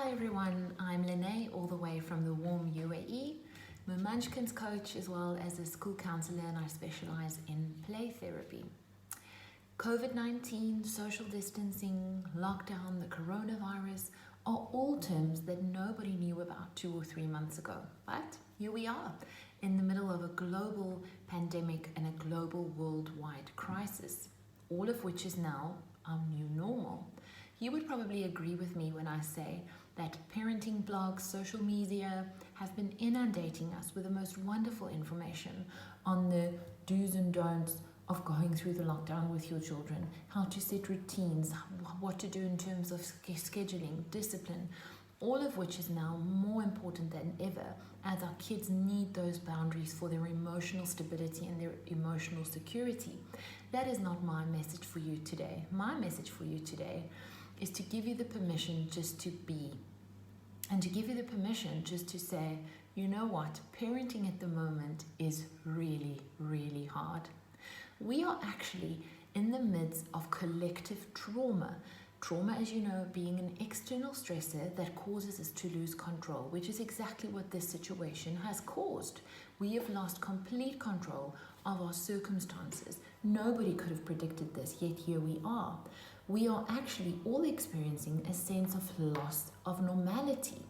Hi everyone, I'm Lene, all the way from the warm UAE. I'm a Munchkins Coach as well as a school counsellor, and I specialise in play therapy. COVID-19, social distancing, lockdown, the coronavirus are all terms that nobody knew about 2 or 3 months ago. But here we are in the middle of a global pandemic and a global worldwide crisis, all of which is now our new normal. You would probably agree with me when I say that parenting blogs, social media have been inundating us with the most wonderful information on the do's and don'ts of going through the lockdown with your children, how to set routines, what to do in terms of scheduling, discipline, all of which is now more important than ever as our kids need those boundaries for their emotional stability and their emotional security. That is not my message for you today. My message for you today is to give you the permission just to be, and to give you the permission just to say, you know what, parenting at the moment is really, really hard. We are actually in the midst of collective trauma. Trauma, as you know, being an external stressor that causes us to lose control, which is exactly what this situation has caused. We have lost complete control of our circumstances. Nobody could have predicted this, yet here we are. We are actually all experiencing a sense of loss of normality,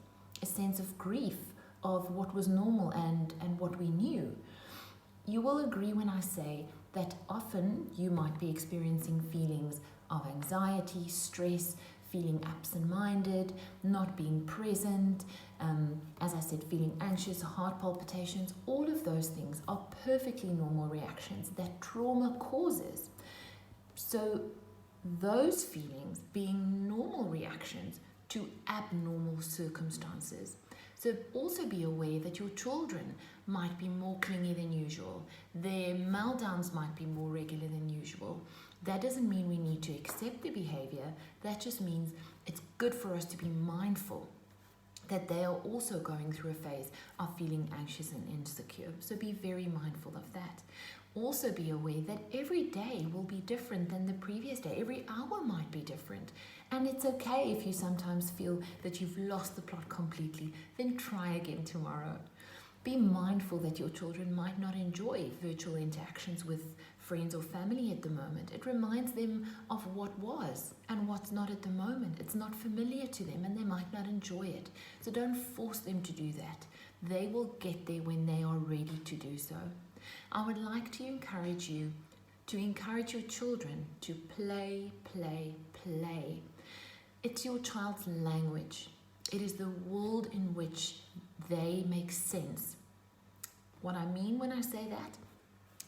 a sense of grief of what was normal and what we knew. You will agree when I say that often you might be experiencing feelings of anxiety, stress, feeling absent-minded, not being present, as I said, feeling anxious, heart palpitations. All of those things are perfectly normal reactions that trauma causes. So those feelings being normal reactions to abnormal circumstances. So also be aware that your children might be more clingy than usual. Their meltdowns might be more regular than usual. That doesn't mean we need to accept the behavior. That just means it's good for us to be mindful that they are also going through a phase of feeling anxious and insecure. So be very mindful of that. Also be aware that every day will be different than the previous day. Every hour might be different. And it's okay if you sometimes feel that you've lost the plot completely, then try again tomorrow. Be mindful that your children might not enjoy virtual interactions with friends or family at the moment. It reminds them of what was and what's not at the moment. It's not familiar to them and they might not enjoy it. So don't force them to do that. They will get there when they are ready to do so. I would like to encourage you to encourage your children to play, play, play. It's your child's language. It is the world in which they make sense. What I mean when I say that,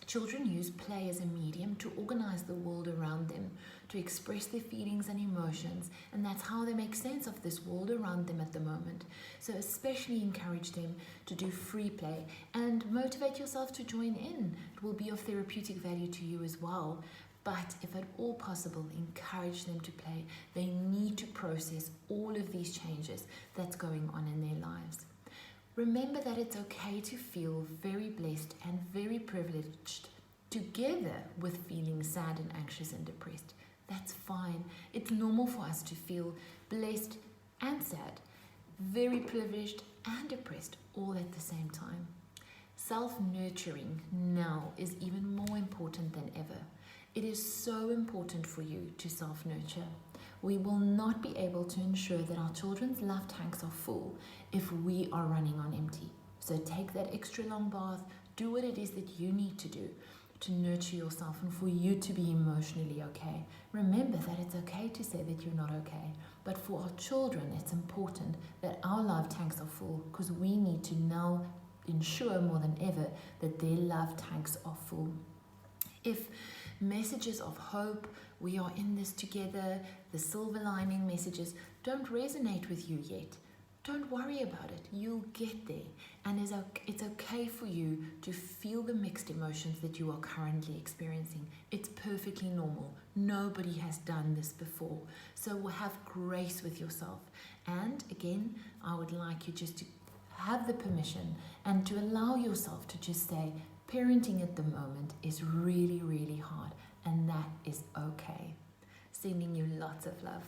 children use play as a medium to organize the world around them, to express their feelings and emotions, and that's how they make sense of this world around them at the moment. So especially encourage them to do free play and motivate yourself to join in. It will be of therapeutic value to you as well. But if at all possible, encourage them to play. They need to process all of these changes that's going on in their lives. Remember that it's okay to feel very blessed and very privileged together with feeling sad and anxious and depressed. That's fine. It's normal for us to feel blessed and sad, very privileged and depressed all at the same time. Self-nurturing now is even more important than ever. It is so important for you to self-nurture. We will not be able to ensure that our children's love tanks are full if we are running on empty. So take that extra long bath, do what it is that you need to do to nurture yourself and for you to be emotionally okay. Remember that it's okay to say that you're not okay, but for our children, it's important that our love tanks are full because we need to now ensure more than ever that their love tanks are full. If messages of hope, we are in this together, the silver lining messages don't resonate with you yet, don't worry about it. You'll get there. And it's okay for you to feel the mixed emotions that you are currently experiencing. It's perfectly normal. Nobody has done this before. So have grace with yourself. And again, I would like you just to have the permission and to allow yourself to just say, parenting at the moment is really, really hard, and that is okay. Sending you lots of love.